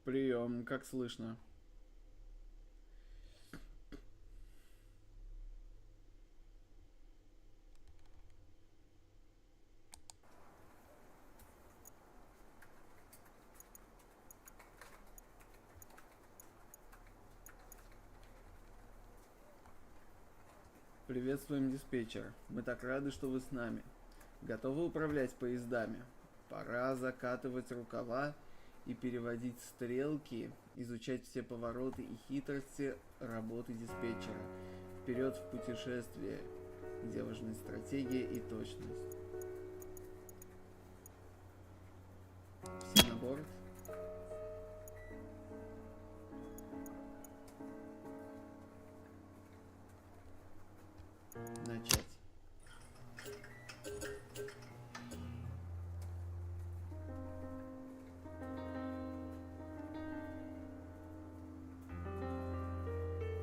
Прием, как слышно? Приветствуем, диспетчер. Мы так рады, что вы с нами. Готовы управлять поездами? Пора закатывать рукава и переводить стрелки, изучать все повороты и хитрости работы диспетчера. Вперед в путешествие, где важны стратегия и точность. Все на борт. Начать.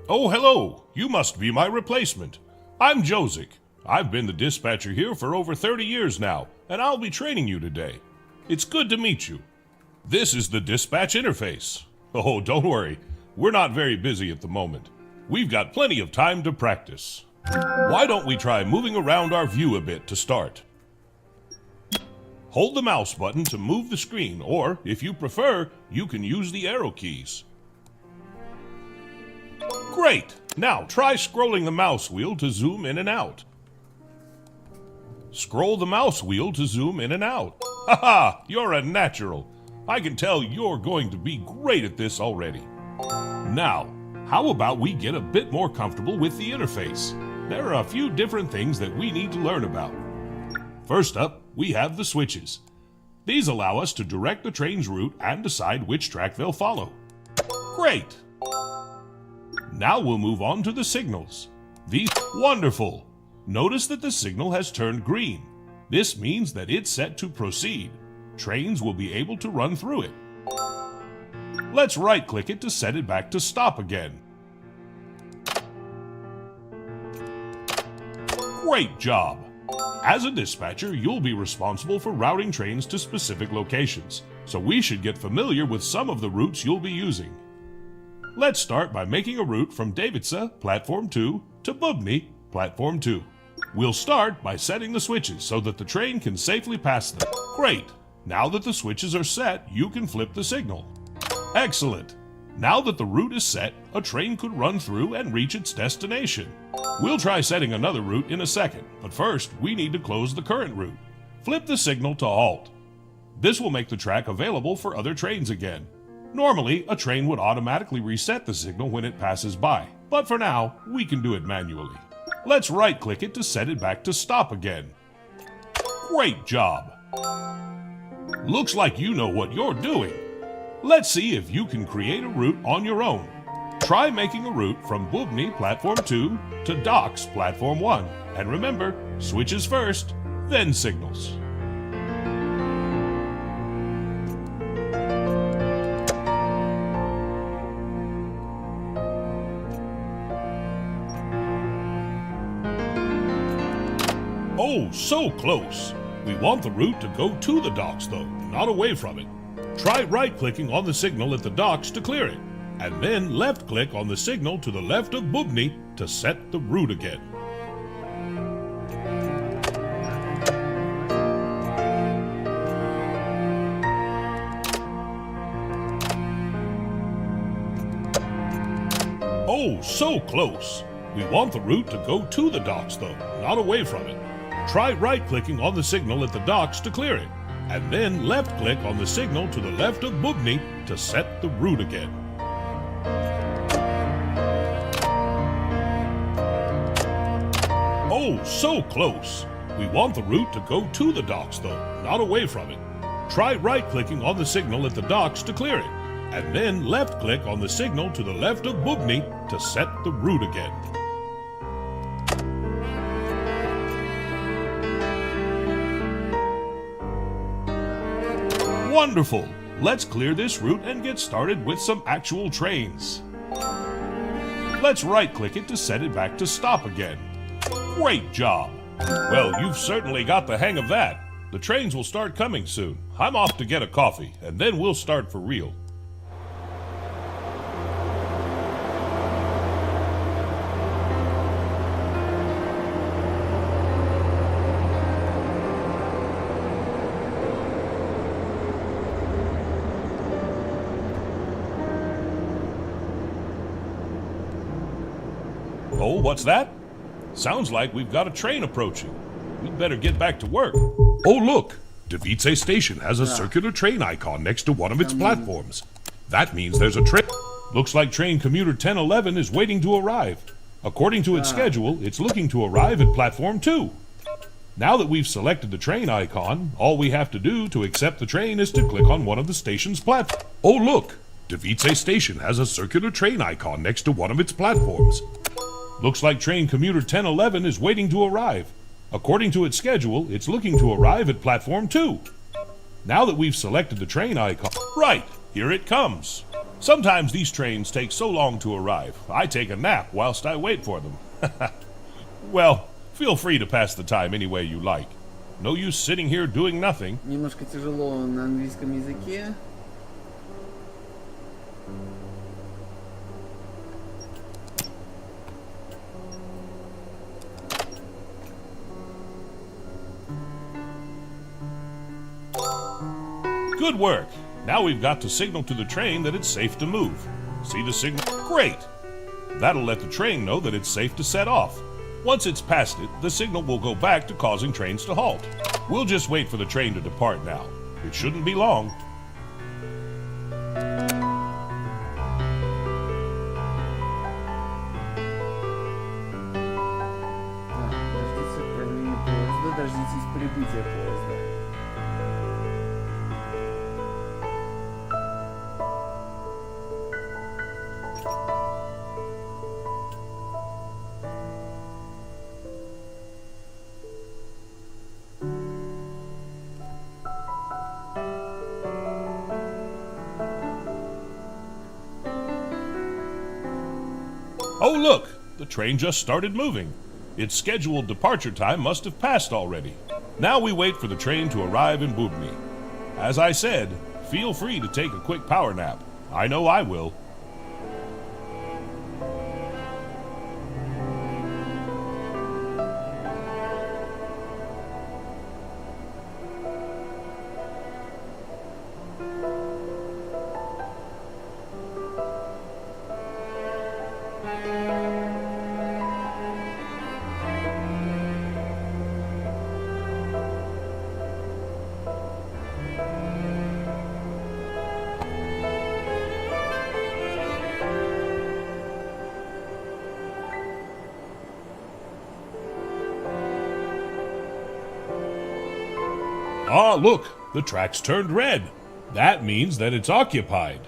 Oh, hello! You must be my replacement. I'm Josic. I've been the dispatcher here for over 30 years now, and I'll be training you today. It's good to meet you. This is the dispatch interface. Oh, don't worry. We're not very busy at the moment. We've got plenty of time to practice. Why don't we try moving around our view a bit to start? Hold the mouse button to move the screen, or, if you prefer, you can use the arrow keys. Great! Now try scrolling the mouse wheel to zoom in and out. Scroll the mouse wheel to zoom in and out. Haha! You're a natural. I can tell you're going to be great at this already. Now, how about we get a bit more comfortable with the interface? There are a few different things that we need to learn about. First up, we have the switches. These allow us to direct the train's route and decide which track they'll follow. Great! Now we'll move on to the signals. These wonderful! Notice that the signal has turned green. This means that it's set to proceed. Trains will be able to run through it. Let's right-click it to set it back to stop again. Great job! As a dispatcher, you'll be responsible for routing trains to specific locations, so we should get familiar with some of the routes you'll be using. Let's start by making a route from Davidsa, Platform 2, to Pробный, Platform 2. We'll start by setting the switches so that the train can safely pass them. Great! Now that the switches are set, you can flip the signal. Excellent! Now that the route is set, a train could run through and reach its destination. We'll try setting another route in a second, but first we need to close the current route. Flip the signal to halt. This will make the track available for other trains again. Normally, a train would automatically reset the signal when it passes by, but for now, we can do it manually. Let's right-click it to set it back to stop again. Great job! Looks like you know what you're doing. Let's see if you can create a route on your own. Try making a route from Pробный, Platform 2, to Docks, Platform 1. And remember, switches first, then signals. Oh, so close! We want the route to go to the docks, though, not away from it. Try right-clicking on the signal at the docks to clear it, and then left-click on the signal to the left of Pробный to set the route again. Oh, so close! We want the route to go to the docks, though, not away from it. Try right-clicking on the signal at the docks to clear it, and then left-click on the signal to the left of Pробный to set the route again. Oh, so close! We want the route to go to the docks, though, not away from it. Try right-clicking on the signal at the docks to clear it, and then left-click on the signal to the left of Pробный to set the route again. Wonderful! Let's clear this route and get started with some actual trains. Let's right-click it to set it back to stop again. Great job! Well, you've certainly got the hang of that. The trains will start coming soon. I'm off to get a coffee, and then we'll start for real. Oh, what's that? Sounds like we've got a train approaching. We'd better get back to work. Oh, look! ЖД-путей station has a circular train icon next to one of its platforms. That means there's a train. Looks like train commuter 1011 is waiting to arrive. According to its schedule, it's looking to arrive at platform 2. Now that we've selected the train icon, all we have to do to accept the train is to click on one of the station's platforms. Oh, look! ЖД-путей station has a circular train icon next to one of its platforms. Looks like train commuter 1011 is waiting to arrive. According to its schedule, it's looking to arrive at platform 2. Now that we've selected the train icon... Right, here it comes. Sometimes these trains take so long to arrive, I take a nap whilst I wait for them. Well, feel free to pass the time any way you like. No use sitting here doing nothing. Немножко тяжело на английском языке. Good work. Now we've got to signal to the train that it's safe to move. See the signal? Great. That'll let the train know that it's safe to set off. Once it's past it, the signal will go back to causing trains to halt. We'll just wait for the train to depart now. It shouldn't be long. Дождитесь отправления поезда, дождитесь прибытия поезда. Oh, look! The train just started moving. Its scheduled departure time must have passed already. Now we wait for the train to arrive in Pробный. As I said, feel free to take a quick power nap. I know I will. Ah, look! The track's turned red. That means that it's occupied.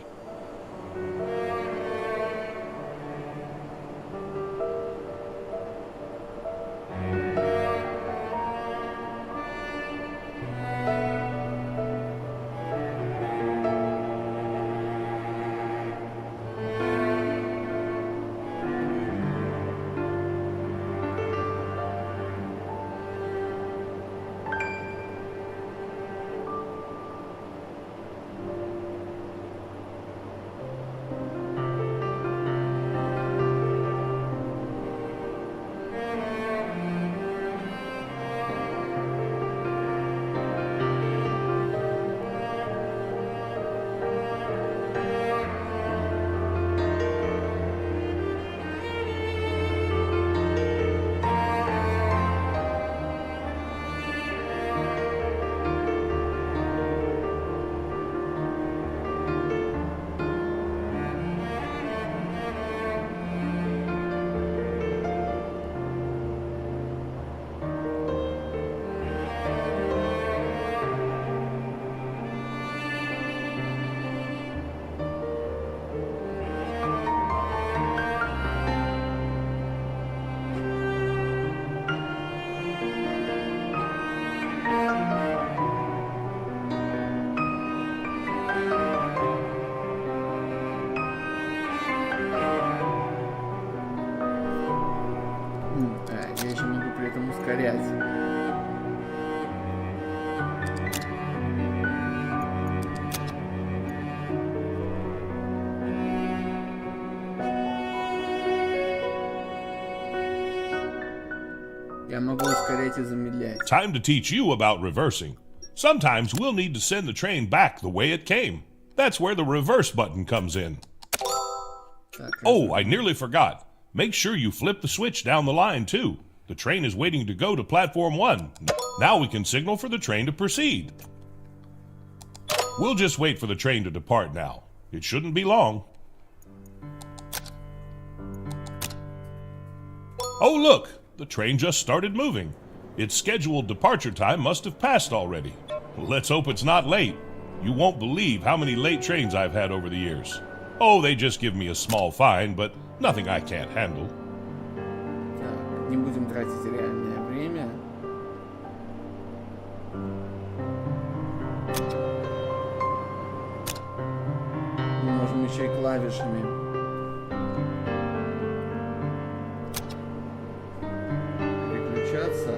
Я еще могу при этом ускорять. Я могу ускорять и замедлять. Time to teach you about reversing. Sometimes we'll need to send the train back the way it came. That's where the reverse button comes in. Так, Oh, I nearly forgot. Make sure you flip the switch down the line, too. The train is waiting to go to platform 1. Now we can signal for the train to proceed. We'll just wait for the train to depart now. It shouldn't be long. Oh, look! The train just started moving. Its scheduled departure time must have passed already. Let's hope it's not late. You won't believe how many late trains I've had over the years. Oh, they just give me a small fine, but nothing I can't handle. Так, не будем тратить реальное время. Мы можем еще и клавишами переключаться.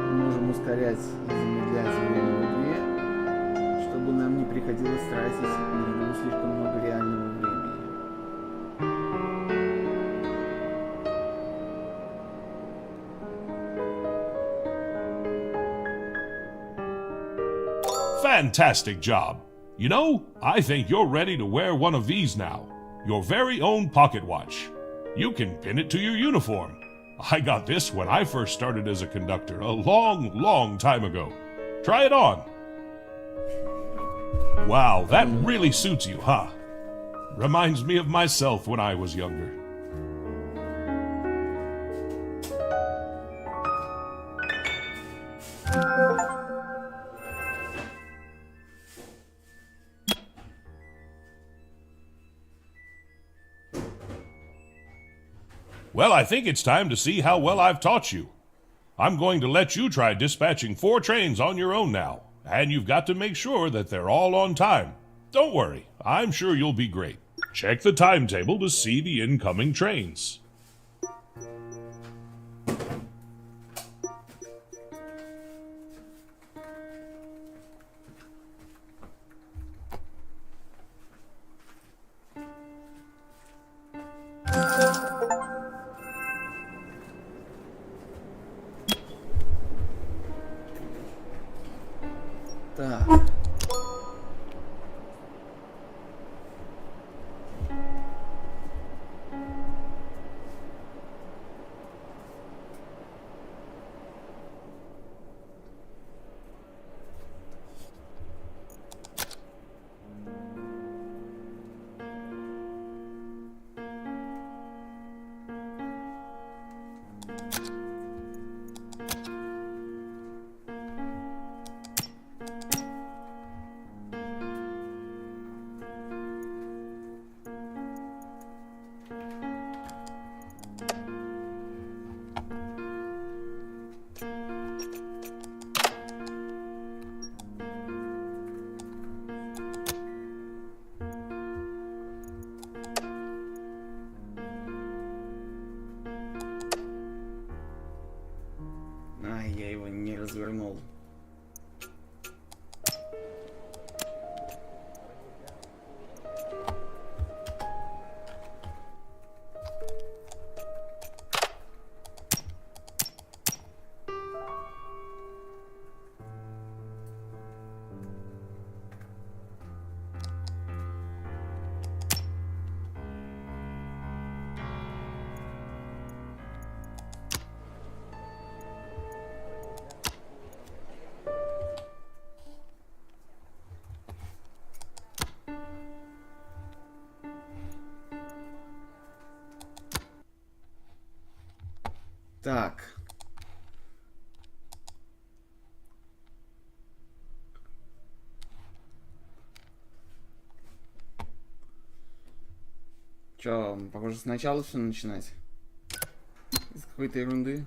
Мы можем ускорять и замедлять время в игре, чтобы нам не приходилось тратить на игру слишком много реального времени. Fantastic job! You know, I think you're ready to wear one of these now. Your very own pocket watch. You can pin it to your uniform. I got this when I first started as a conductor a long, long time ago. Try it on. Wow, that really suits you, huh? Reminds me of myself when I was younger. Well, I think it's time to see how well I've taught you. I'm going to let you try dispatching 4 trains on your own now, and you've got to make sure that they're all on time. Don't worry, I'm sure you'll be great. Check the timetable to see the incoming trains. Так. Я его не развернул. Так. Чё, похоже, сначала все начинать? Из какой-то ерунды.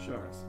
Еще раз.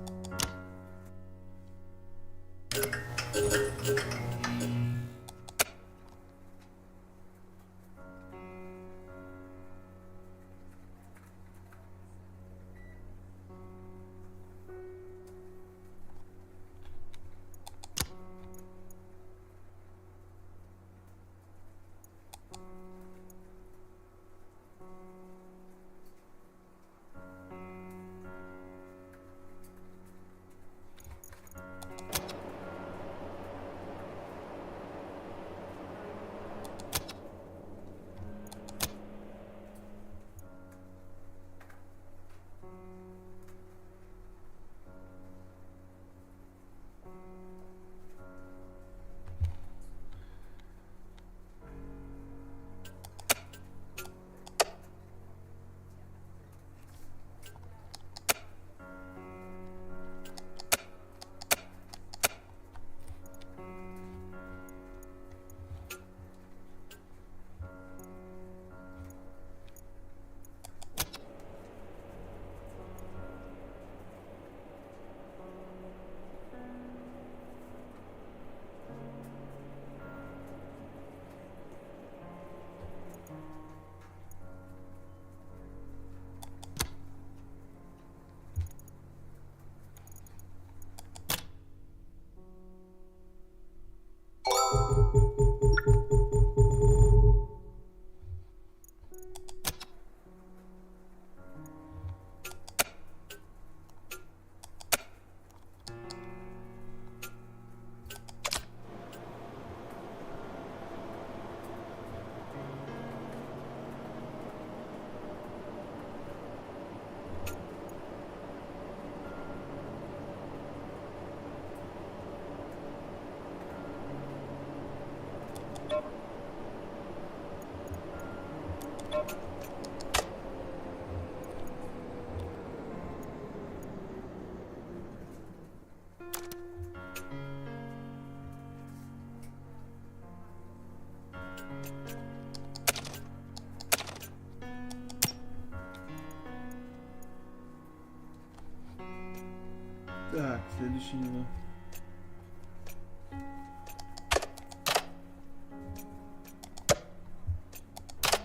Так, следующий него.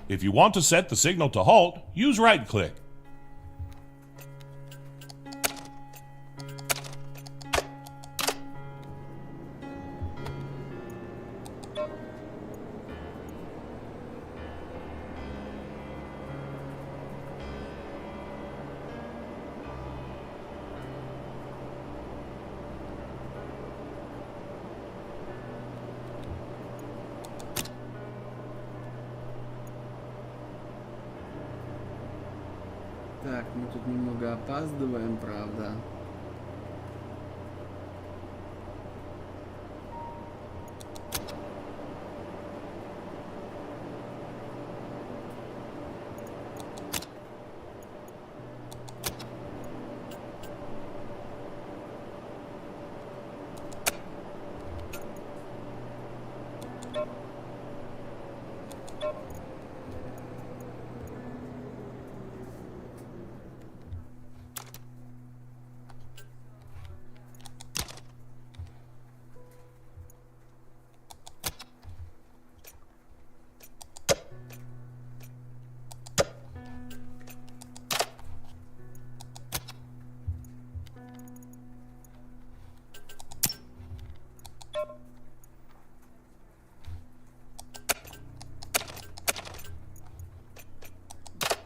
If you want to set the signal to halt, use right-click. Так, мы тут немного опаздываем, правда.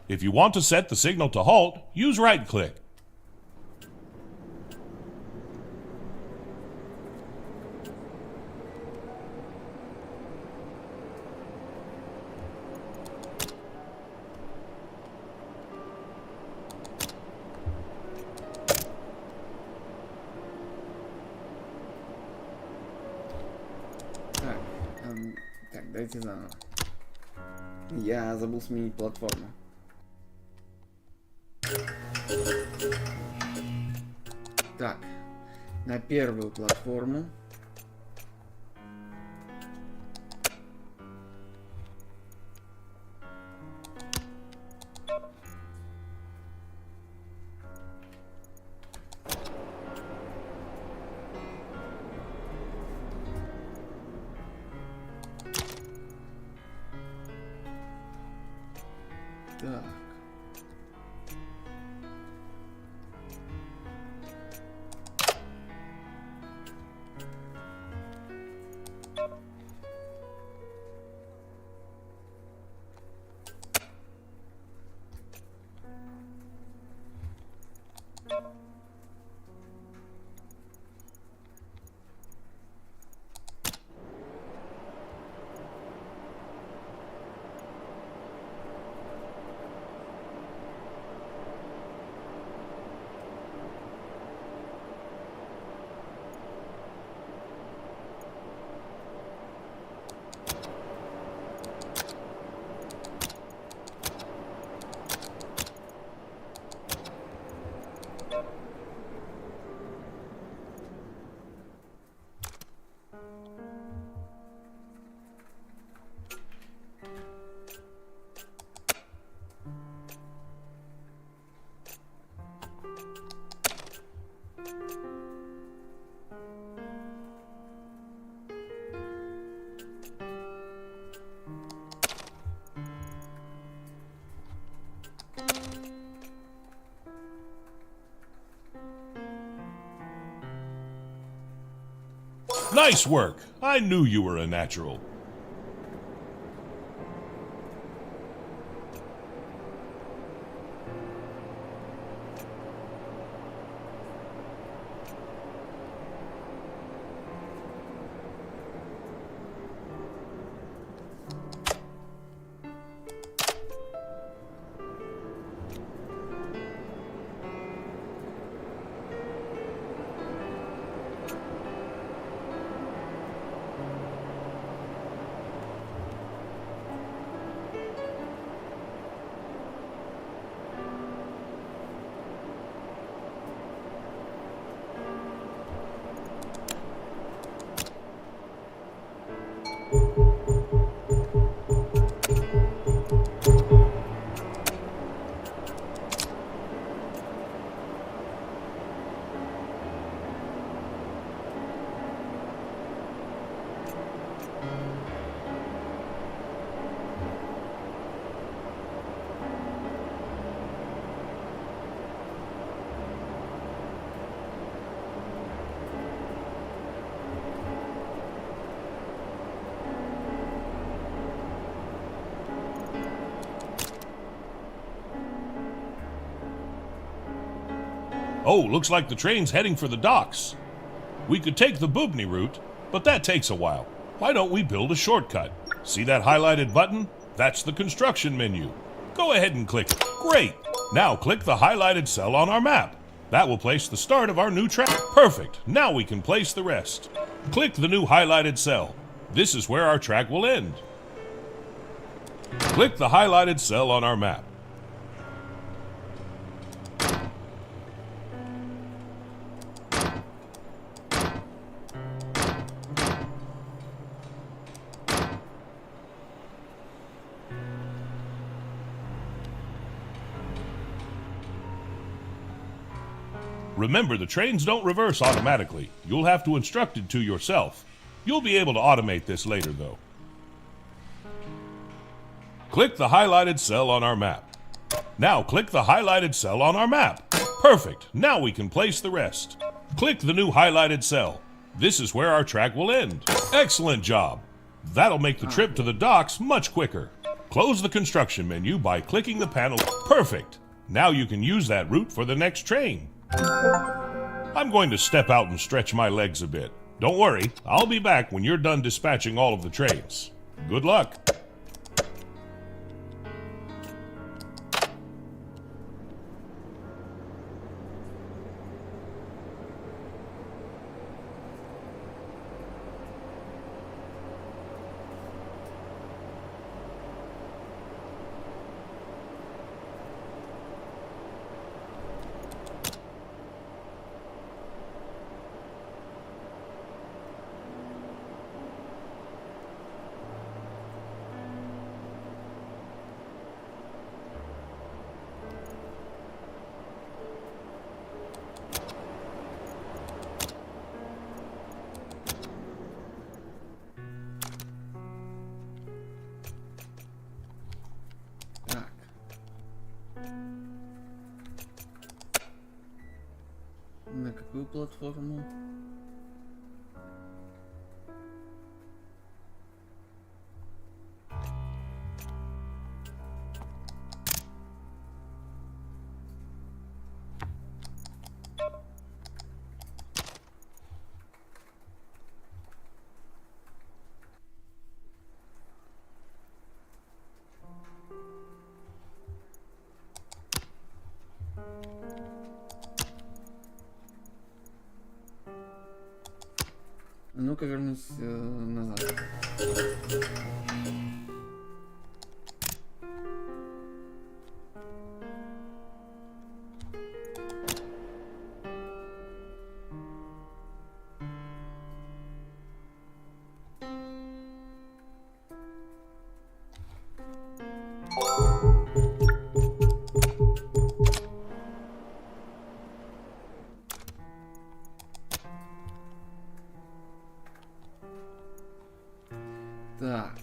If you want to set the signal to halt, use right-click. Так, так, дайте заново. Я забыл сменить платформу. Так, на первую платформу. Так. Nice work! I knew you were a natural. Oh, looks like the train's heading for the docks. We could take the Pробный route, but that takes a while. Why don't we build a shortcut? See that highlighted button? That's the construction menu. Go ahead and click it. Great! Now click the highlighted cell on our map. That will place the start of our new track. Perfect! Now we can place the rest. Click the new highlighted cell. This is where our track will end. Click the highlighted cell on our map. Remember, the trains don't reverse automatically. You'll have to instruct it to yourself. You'll be able to automate this later, though. Click the highlighted cell on our map. Now click the highlighted cell on our map. Perfect. Now we can place the rest. Click the new highlighted cell. This is where our track will end. Excellent job. That'll make the trip to the docks much quicker. Close the construction menu by clicking the panel. Perfect. Now you can use that route for the next train. I'm going to step out and stretch my legs a bit. Don't worry, I'll be back when you're done dispatching all of the trains. Good luck. На какую платформу? Ну-ка вернусь назад. Так.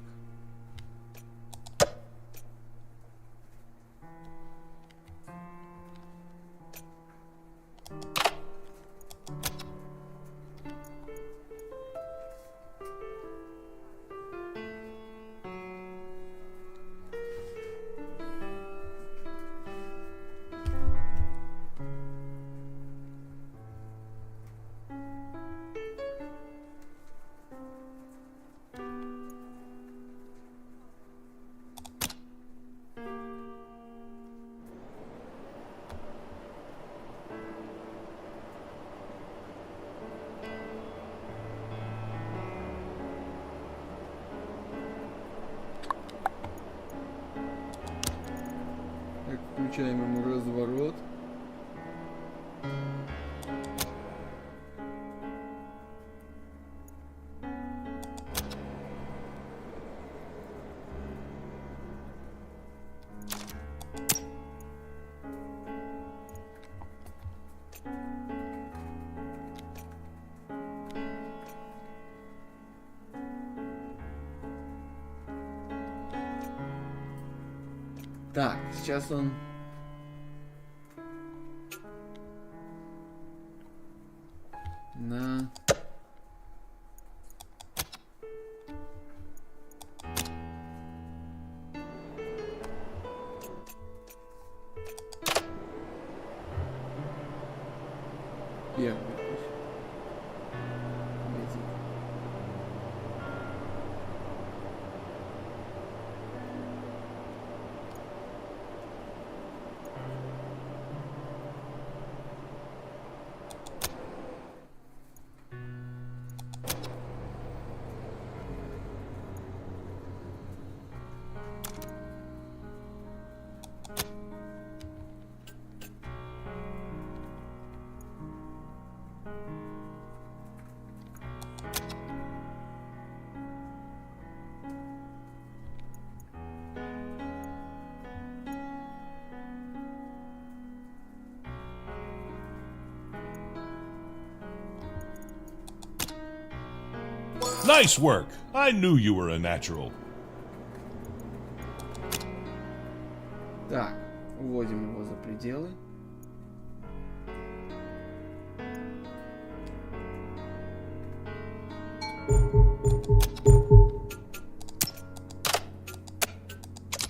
Так, включаем ему разворот. Так, сейчас он... На... Первый. Nice work! I knew you were a natural. Так, уводим его за пределы.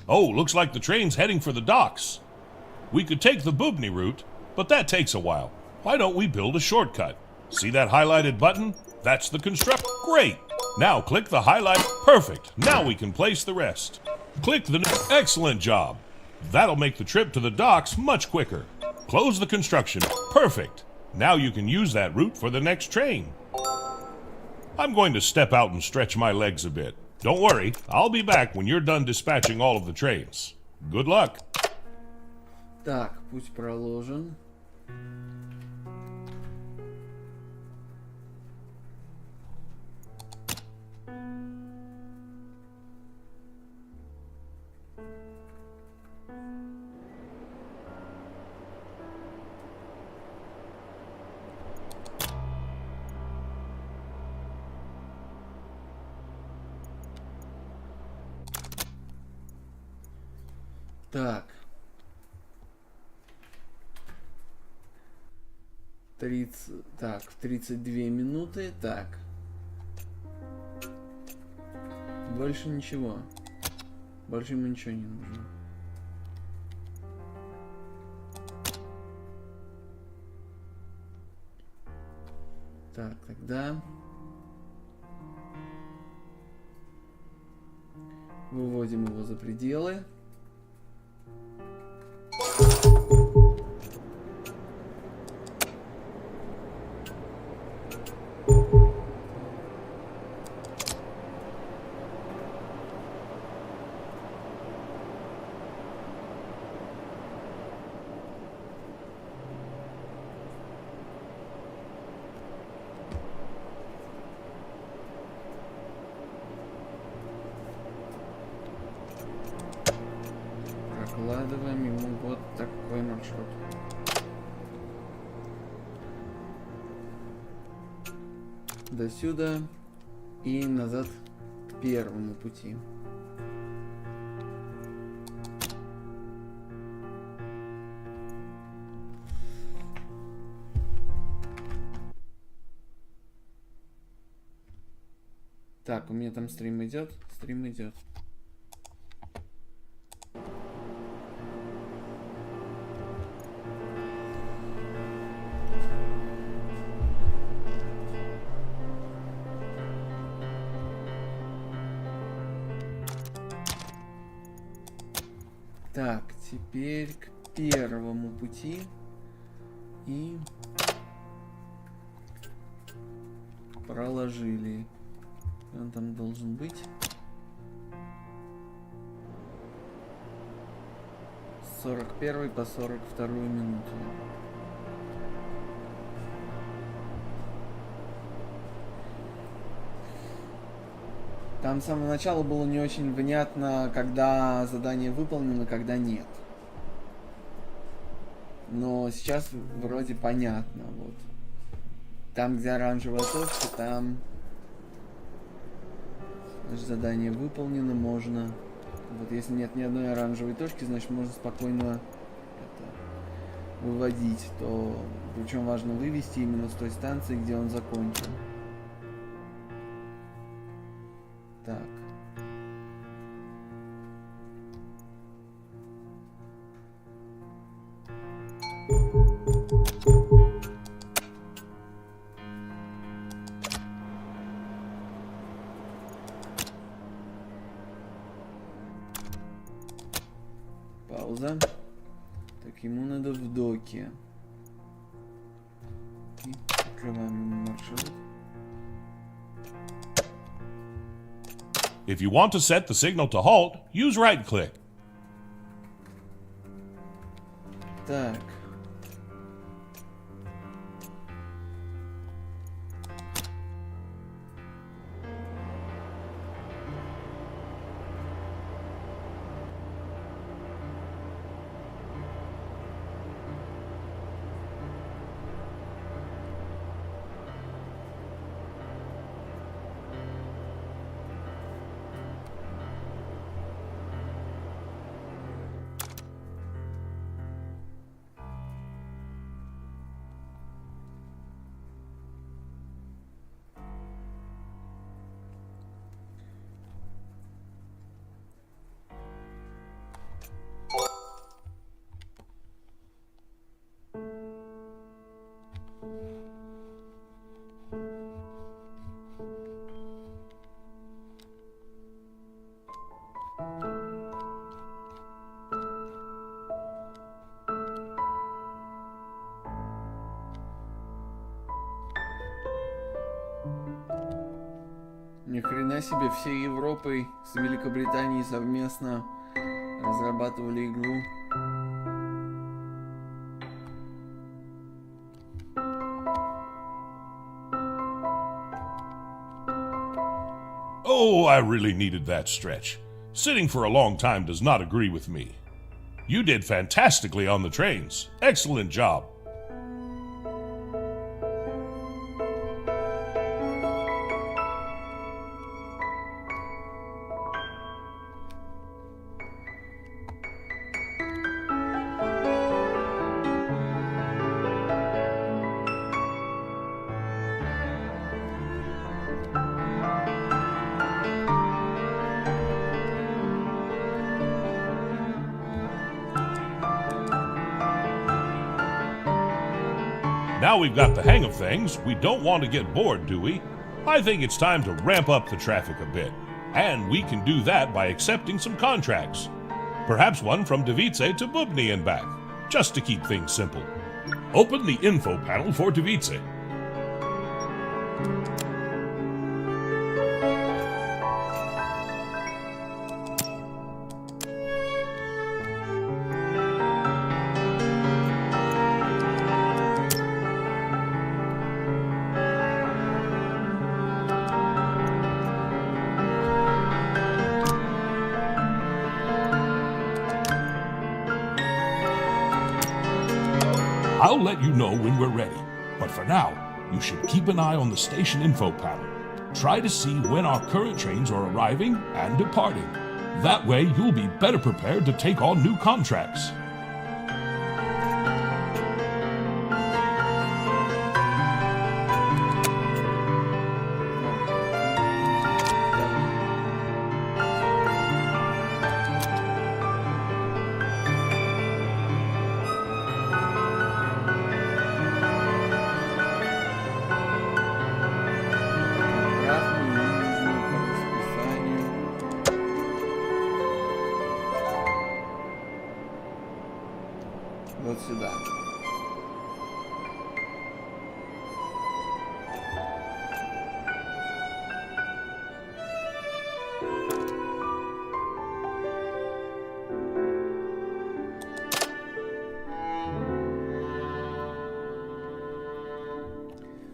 Oh, looks like the train's heading for the docks. We could take the Pробный route, but that takes a while. Why don't we build a shortcut? See that highlighted button? That's the construct. Great! Now click the highlight. Perfect. Now we can place the rest. Click the... Excellent job. That'll make the trip to the docks much quicker. Close the construction. Perfect. Now you can use that route for the next train. I'm going to step out and stretch my legs a bit. Don't worry, I'll be back when you're done dispatching all of the trains. Good luck. Так, путь проложен. Так. Так, в 32 минуты. Так. Больше ничего. Больше ему ничего не нужно. Так, тогда выводим его за пределы. Прокладываем ему вот такой маршрут. До сюда и назад к первому пути. Так, у меня там стрим идет. Стрим идет. Так, теперь к первому пути. И проложили. Он там должен быть. 41 по 42 минуту. Там с самого начала было не очень понятно, когда задание выполнено, когда нет. Но сейчас вроде понятно. Вот. Там, где оранжевая точка, там задание выполнено, можно. Вот если нет ни одной оранжевой точки, значит можно спокойно выводить. То причем важно вывести именно с той станции, где он закончил. Так. Пауза. Так, ему надо в доке. И открываем ему маршрут. If you want to set the signal to halt, use right-click. Так. Ни хрена себе, всей Европой с Великобританией совместно разрабатывали игру. Oh, I really needed that stretch. Sitting for a long time does not agree with me. You did fantastically on the trains. Excellent job. Now we've got the hang of things, we don't want to get bored, do we? I think it's time to ramp up the traffic a bit. And we can do that by accepting some contracts. Perhaps one from Dvice to Pробный and back, just to keep things simple. Open the info panel for Dvice. I'll let you know when we're ready, but for now, you should keep an eye on the station info panel. Try to see when our current trains are arriving and departing. That way, you'll be better prepared to take on new contracts. Вот сюда.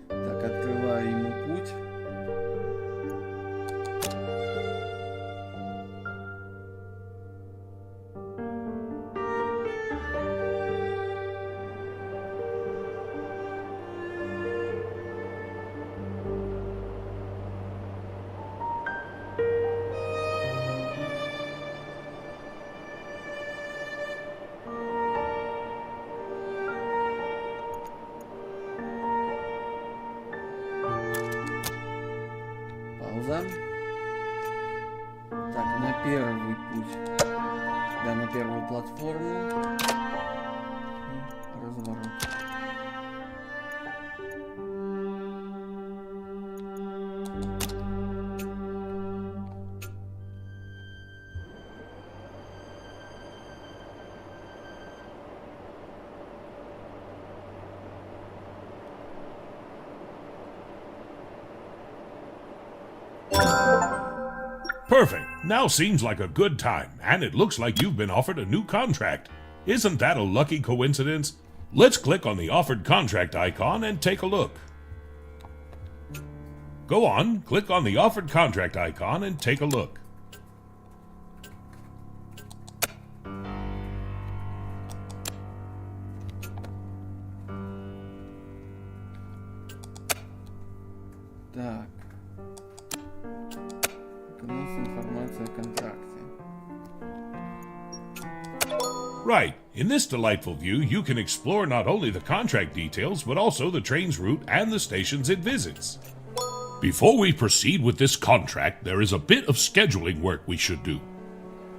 Так, открываю ему путь. Пауза. Так, на первый путь. Да, на первую платформу. Разворот. Perfect. Now seems like a good time, and it looks like you've been offered a new contract. Isn't that a lucky coincidence? Let's click on the offered contract icon and take a look. Go on, click on the offered contract icon and take a look. Так. Информация о контракте. Right. In this delightful view, you can explore not only the contract details, but also the train's route and the stations it visits. Before we proceed with this contract, there is a bit of scheduling work we should do.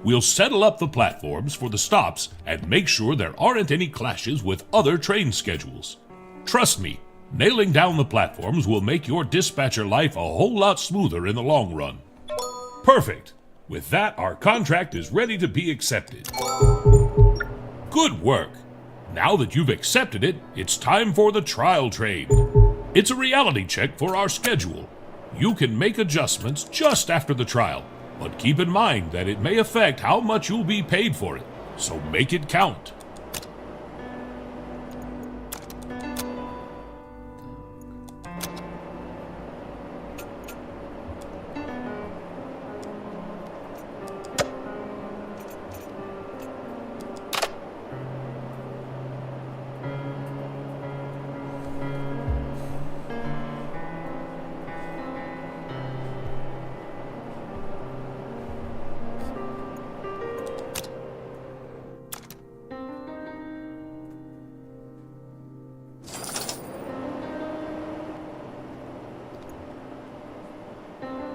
We'll settle up the platforms for the stops and make sure there aren't any clashes with other train schedules. Trust me, nailing down the platforms will make your dispatcher life a whole lot smoother in the long run. Perfect. With that, our contract is ready to be accepted. Good work. Now that you've accepted it, it's time for the trial train. It's a reality check for our schedule. You can make adjustments just after the trial, but keep in mind that it may affect how much you'll be paid for it, so make it count.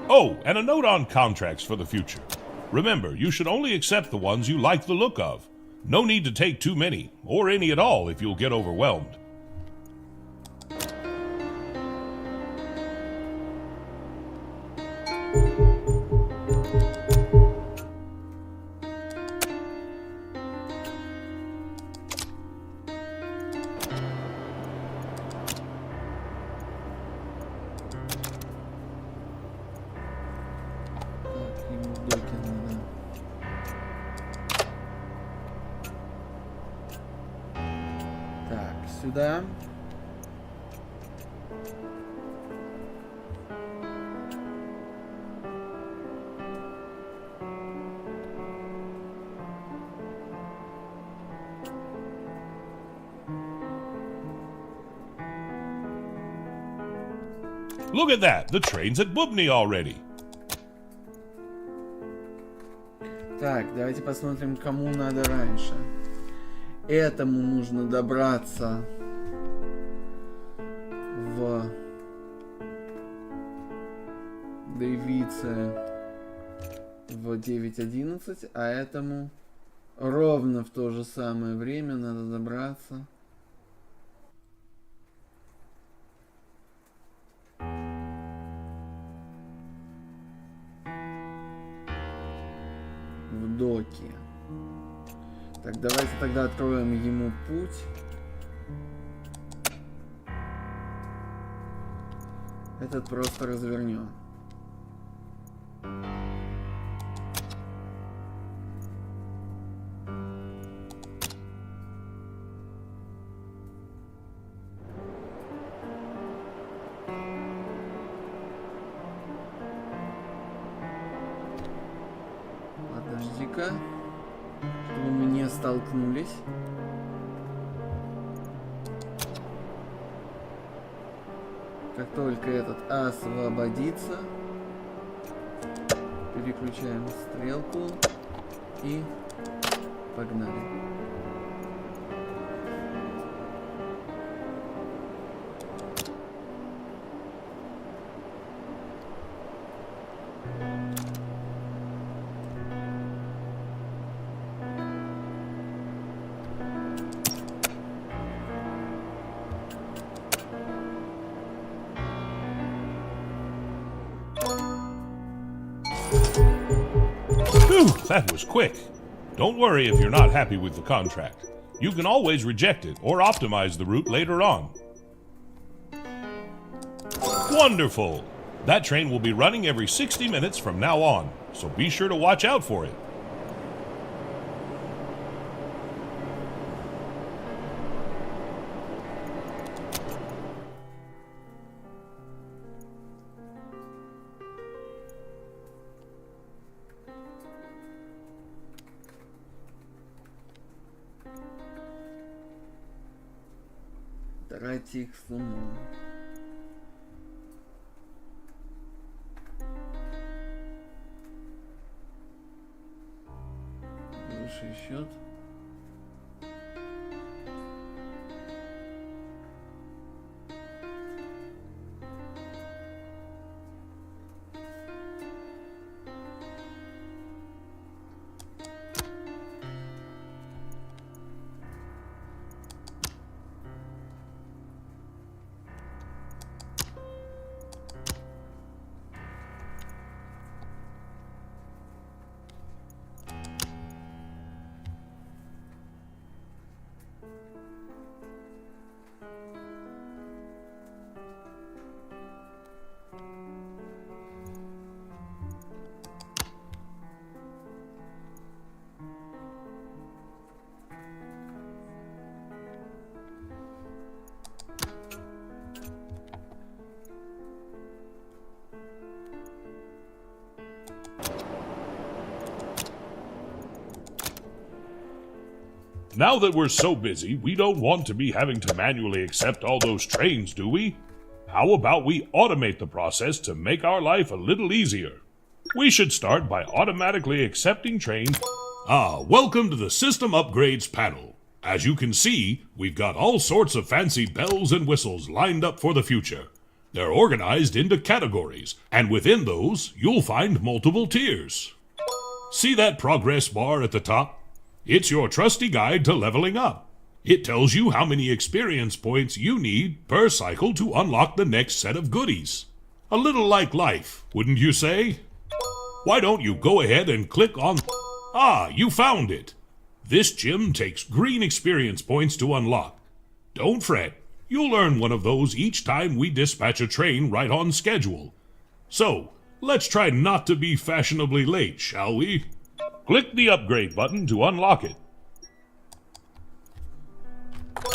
Oh, and a note on contracts for the future. Remember, you should only accept the ones you like the look of. No need to take too many, or any at all if you'll get overwhelmed. сюда. Look at that! The train's at Pробный already. Так, давайте посмотрим, кому надо раньше. Этому нужно добраться в Дэвице в 9:11, а этому ровно в то же самое время надо добраться в доке. Так, давайте тогда откроем ему путь. Этот просто развернем. Подожди-ка, чтобы мы не столкнулись. Как только этот освободится, переключаем стрелку и погнали. Phew, that was quick. Don't worry if you're not happy with the contract. You can always reject it or optimize the route later on. Wonderful! That train will be running every 60 minutes from now on, so be sure to watch out for it. Давайте их с умом. Высший счет. Now that we're so busy, we don't want to be having to manually accept all those trains, do we? How about we automate the process to make our life a little easier? We should start by automatically accepting trains. Welcome to the System Upgrades panel. As you can see, we've got all sorts of fancy bells and whistles lined up for the future. They're organized into categories, and within those, you'll find multiple tiers. See that progress bar at the top? It's your trusty guide to leveling up. It tells you how many experience points you need per cycle to unlock the next set of goodies. A little like life, wouldn't you say? Why don't you go ahead and click on... you found it! This gym takes green experience points to unlock. Don't fret, you'll earn one of those each time we dispatch a train right on schedule. So, let's try not to be fashionably late, shall we? Click the upgrade button to unlock it.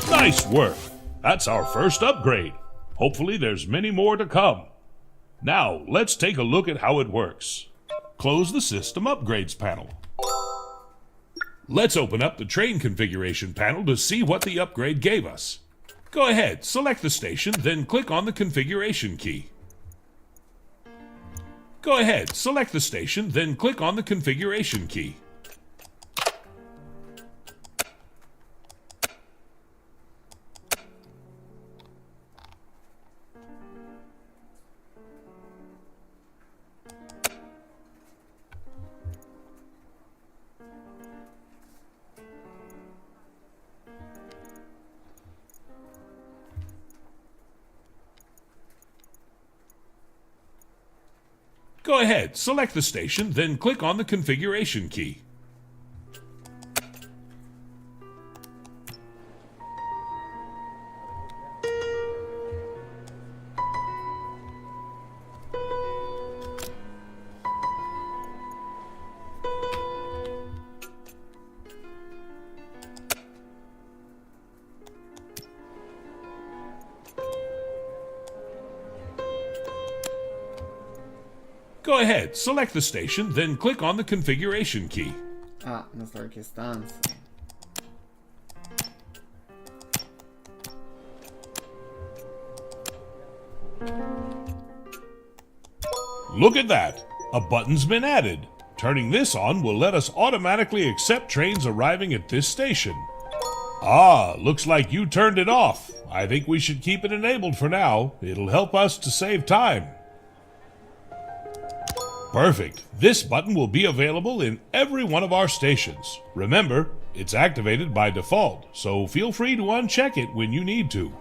Nice work! That's our first upgrade. Hopefully there's many more to come. Now, let's take a look at how it works. Close the System Upgrades panel. Let's open up the train configuration panel to see what the upgrade gave us. Go ahead, select the station, then click on the configuration key. Go ahead, select the station, then click on the configuration key. Go ahead, select the station, then click on the configuration key. Go ahead, select the station, then click on the configuration key. А, настройки станции. Look at that! A button's been added. Turning this on will let us automatically accept trains arriving at this station. Ah, looks like you turned it off. I think we should keep it enabled for now. It'll help us to save time. Perfect. This button will be available in every one of our stations. Remember, it's activated by default, so feel free to uncheck it when you need to.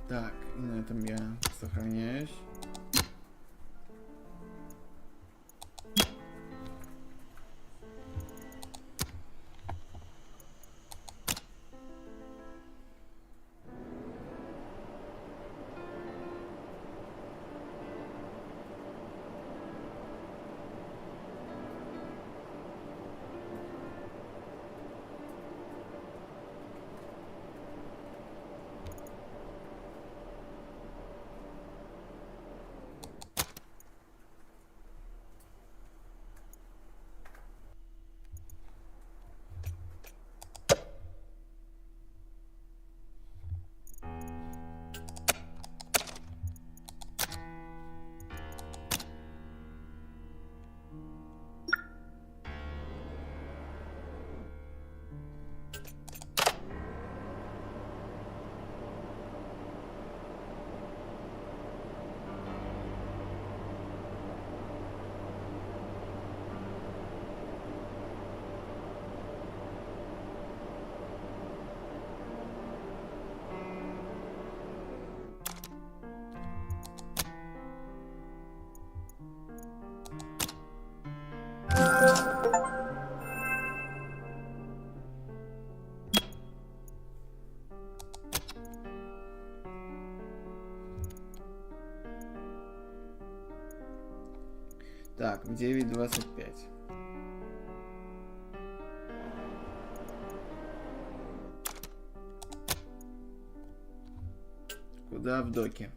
Так, и на этом я сохраняюсь. Так, в 9:25. Куда в доке?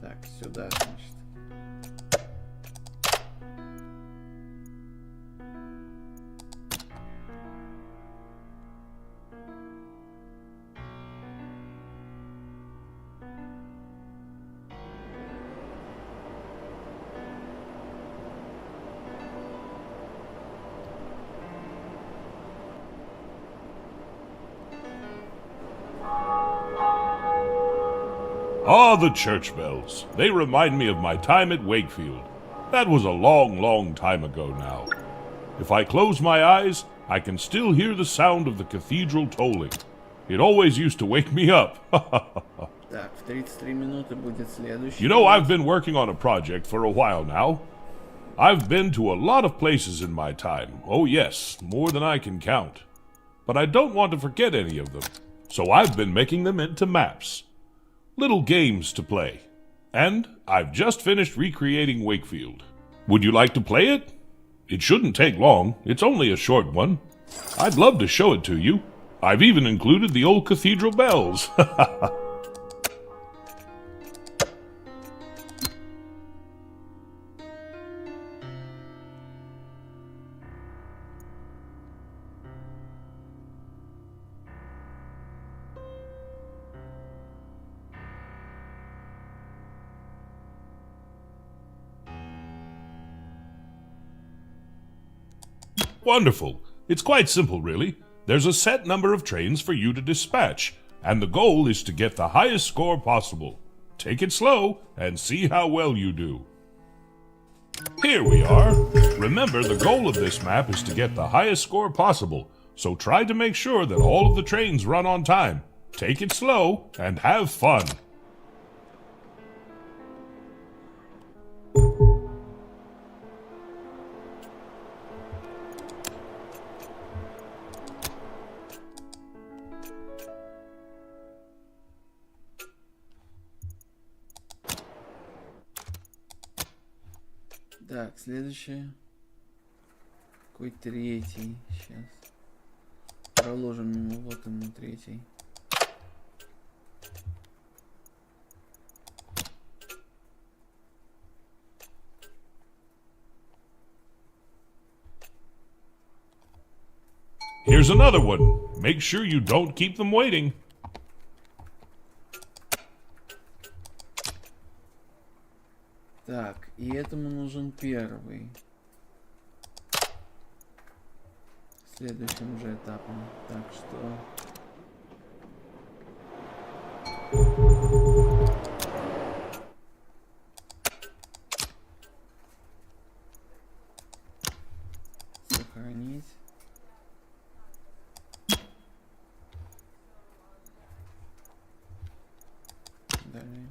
Так, сюда, значит. Ah, the church bells. They remind me of my time at Wakefield. That was a long, long time ago now. If I close my eyes, I can still hear the sound of the cathedral tolling. It always used to wake me up. Так, в 33 минуты будет следующий. You know, I've been working on a project for a while now. I've been to a lot of places in my time. Oh yes, more than I can count. But I don't want to forget any of them. So I've been making them into maps. Little games to play. And I've just finished recreating Wakefield. Would you like to play it? It shouldn't take long. It's only a short one. I'd love to show it to you. I've even included the old cathedral bells. Wonderful. It's quite simple, really. There's a set number of trains for you to dispatch, and the goal is to get the highest score possible. Take it slow and see how well you do. Here we are. Remember, the goal of this map is to get the highest score possible, so try to make sure that all of the trains run on time. Take it slow and have fun. Так, следующее. Какой третий? Сейчас. Проложим ему, вот ему третий. Here's another one. Make sure you don't keep them waiting. Так, и этому нужен первый. Следующим уже этапом. Так что... Сохранить. Далее.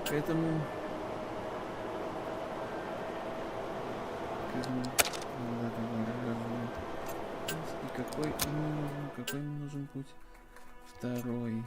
К этому и какой ему нужен путь? Второй.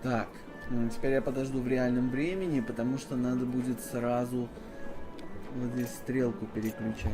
Так, теперь я подожду в реальном времени, потому что надо будет сразу вот здесь стрелку переключать.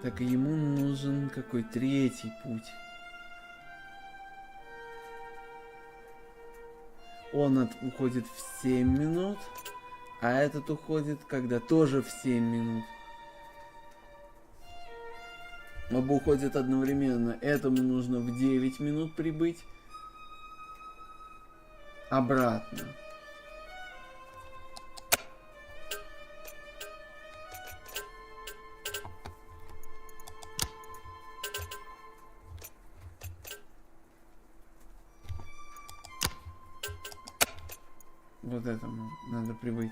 Так, и ему нужен какой третий путь. Он уходит в 7 минут, А этот уходит, когда тоже в 7 минут. Оба уходят одновременно. Этому нужно в 9 минут прибыть. Обратно. Вот этому надо прибыть.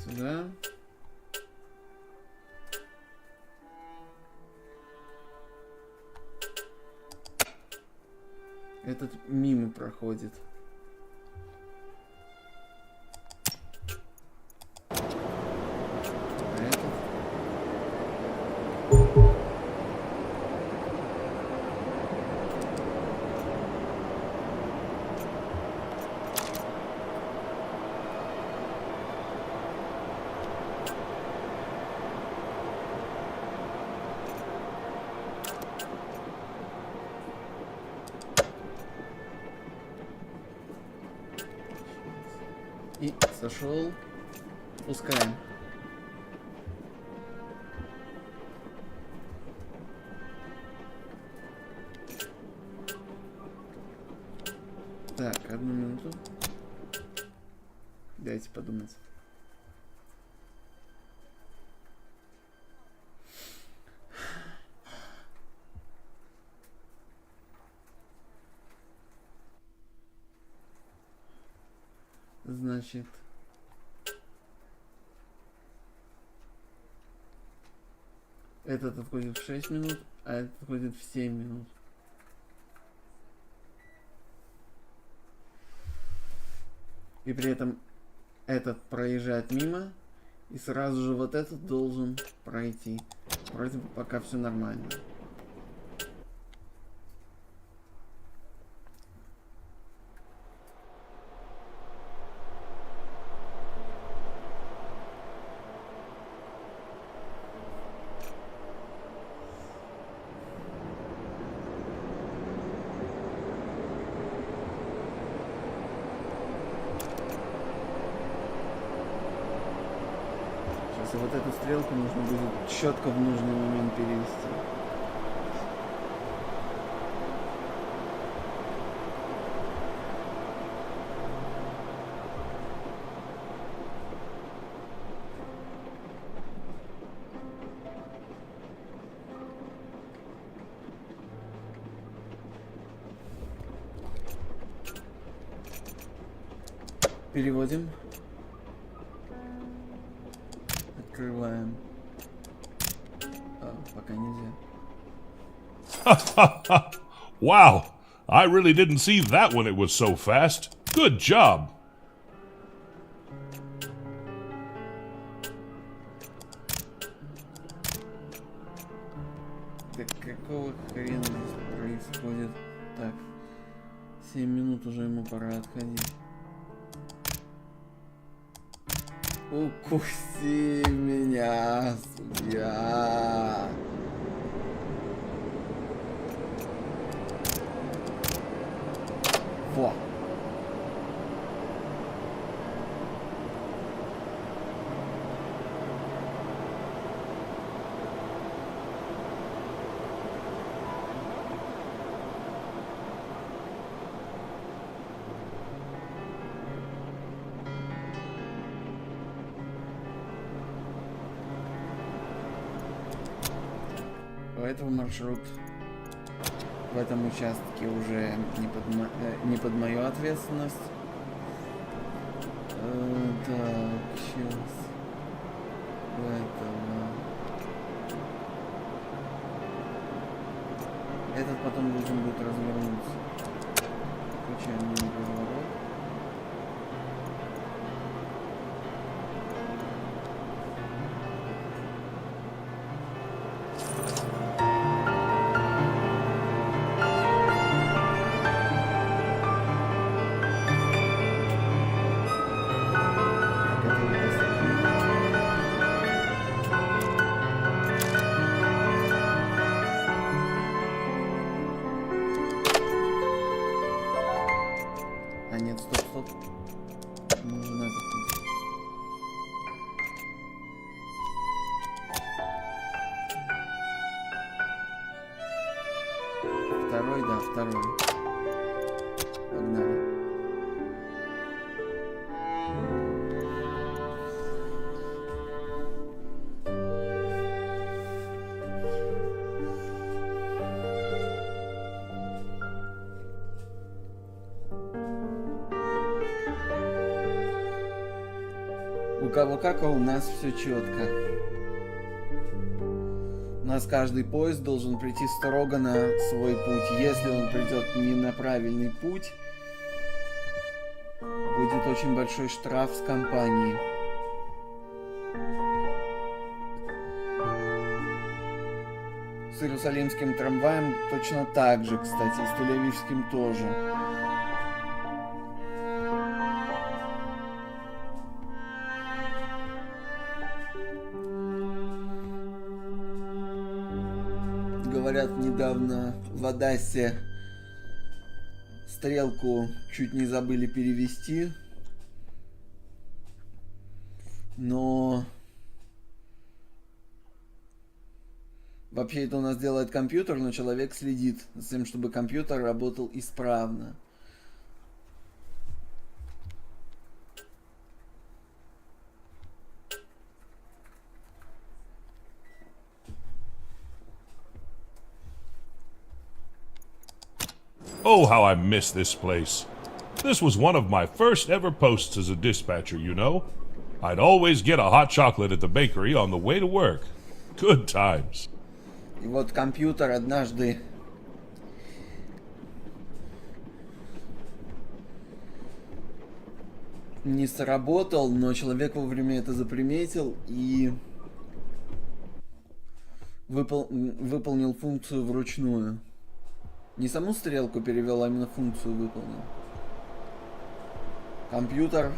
Сюда. Этот мимо проходит. И сошел. Пускаем. Так, одну минуту. Дайте подумать. Значит, этот отходит в 6 минут, а этот отходит в 7 минут. И при этом этот проезжает мимо, и сразу же вот этот должен пройти. Вроде бы пока все нормально. И вот эту стрелку нужно будет четко в нужный момент перевести. Переводим. Открываем. Пока нельзя. Wow, I really didn't see that when it was so fast. Good job. Так какого хрена здесь происходит? Так, 7 минут уже ему пора отходить. Укуси меня, судья. Во. Этого маршрут в этом участке уже не под мою ответственность. Так, сейчас этого. Этот потом должен будет развернуться. Включаем разворот. Да, второй. Погнали. У кого как, а у нас все четко. У нас каждый поезд должен прийти строго на свой путь. Если он придет не на правильный путь, будет очень большой штраф с компании. С Иерусалимским трамваем точно так же, кстати, и с Тель-Авивским тоже. Говорят, недавно в Одессе стрелку чуть не забыли перевести, но вообще это у нас делает компьютер, но человек следит за тем, чтобы компьютер работал исправно. Oh, how I miss this place. This was one of my first ever posts as a dispatcher, you know. I'd always get a hot chocolate at the bakery on the way to work. Good times. И вот компьютер однажды не сработал, но человек вовремя это заприметил и выполнил функцию вручную. Не саму стрелку перевел, а именно функцию выполнил. Компьютер.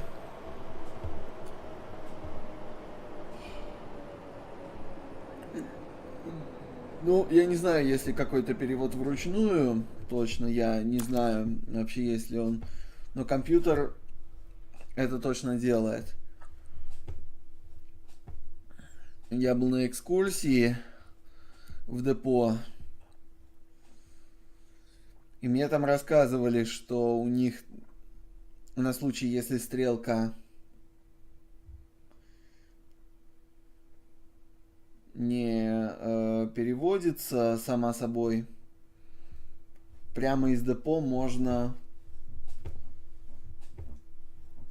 Ну, я не знаю, если какой-то перевод вручную, точно я не знаю вообще, есть ли он. Но компьютер это точно делает. Я был на экскурсии в депо. И мне там рассказывали, что у них на случай, если стрелка не переводится сама собой, прямо из депо можно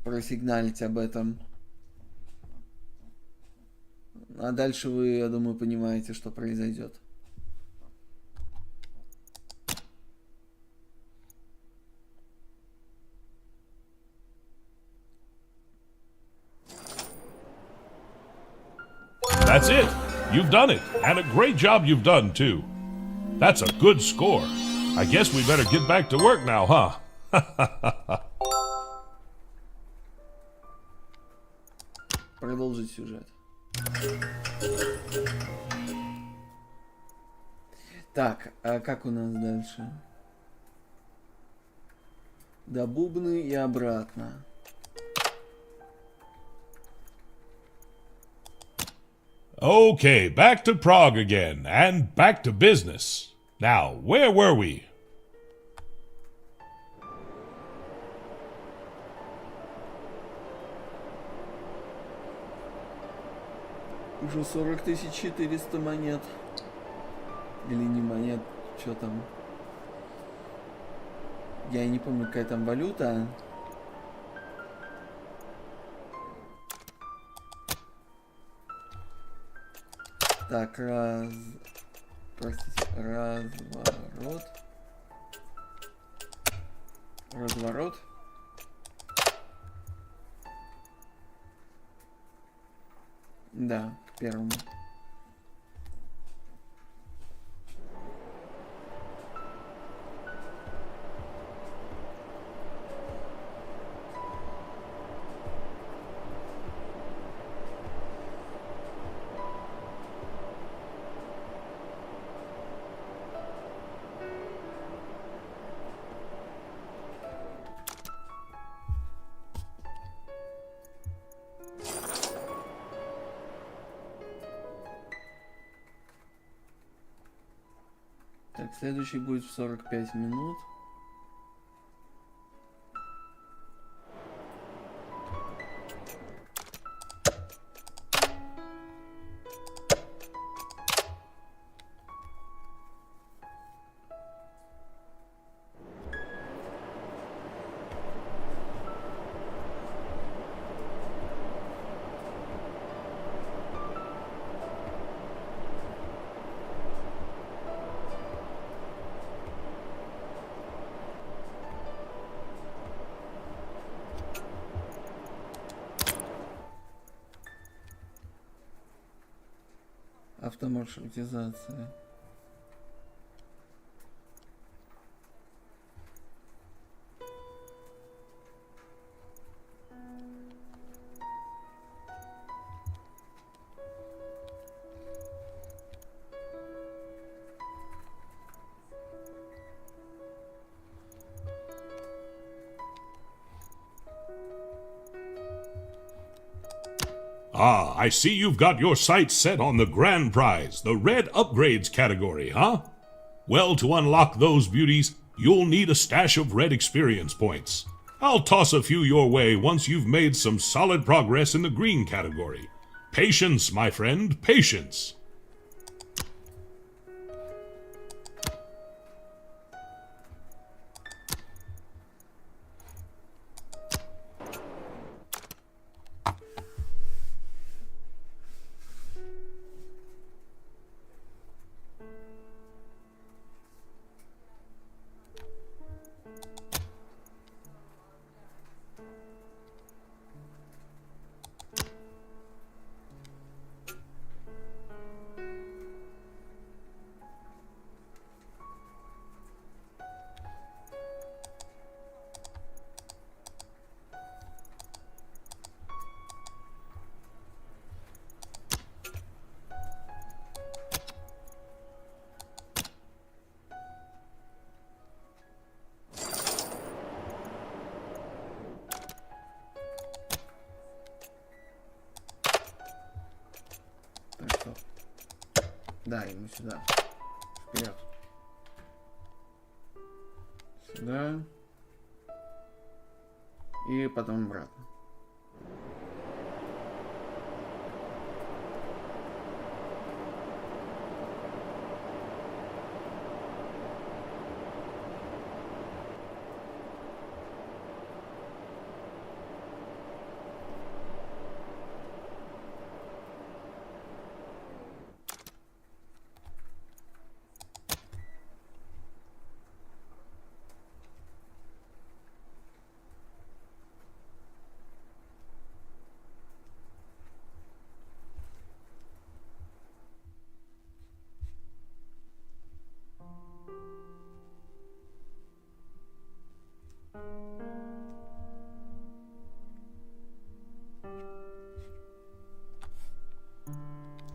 просигналить об этом. А дальше вы, я думаю, понимаете, что произойдет. That's it. You've done it. And a great job you've done, too. That's a good score. I guess we better get back to work now, huh? Продолжить сюжет. Так, а как у нас дальше? До Бубны и обратно. Okay, back to Prague again, and back to business. Now, where were we? Уже 40 400 монет. Или не монет, что там. Я не помню, какая там валюта. Так, простите, разворот. Разворот. Да, к первому. Так, следующий будет в 45 минут. Автомаршрутизация. Ah, I see you've got your sights set on the grand prize, the red upgrades category, huh? Well, to unlock those beauties, you'll need a stash of red experience points. I'll toss a few your way once you've made some solid progress in the green category. Patience, my friend, patience. Так что, да, ему сюда, вперед, сюда и потом обратно.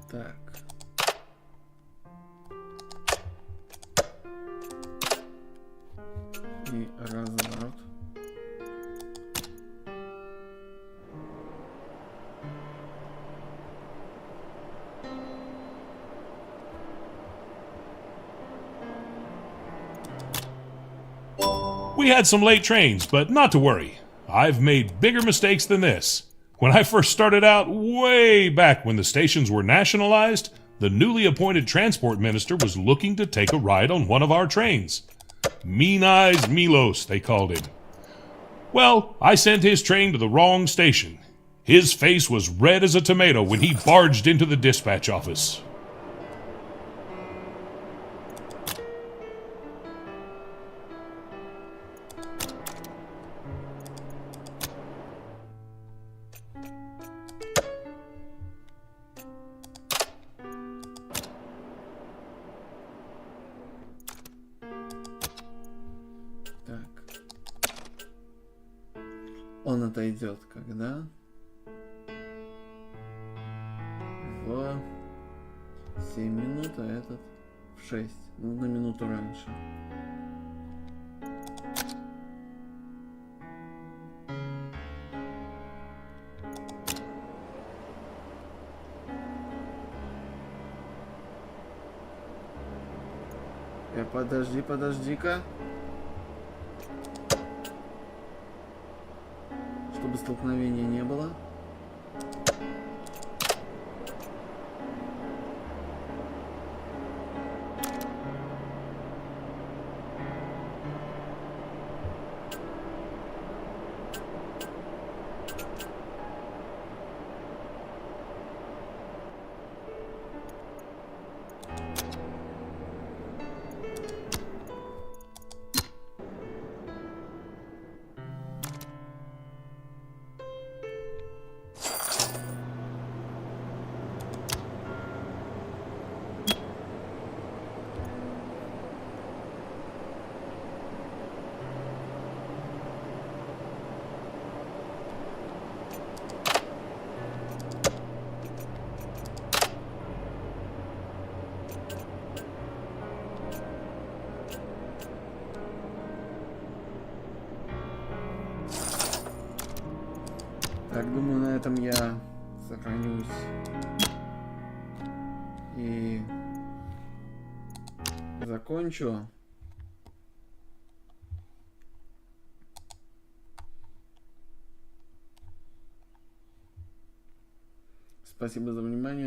Так. И разворот. We had some late trains, but not to worry. I've made bigger mistakes than this. When I first started out, way back when the stations were nationalized, the newly appointed transport minister was looking to take a ride on one of our trains. Mean Eyes Milos, they called him. Well, I sent his train to the wrong station. His face was red as a tomato when he barged into the dispatch office. Он отойдет когда? В 7 минут, а этот в 6. Ну, на минуту раньше. Подожди-ка. Чтобы столкновения не было. Так, думаю, на этом я сохранюсь и закончу. Спасибо за внимание.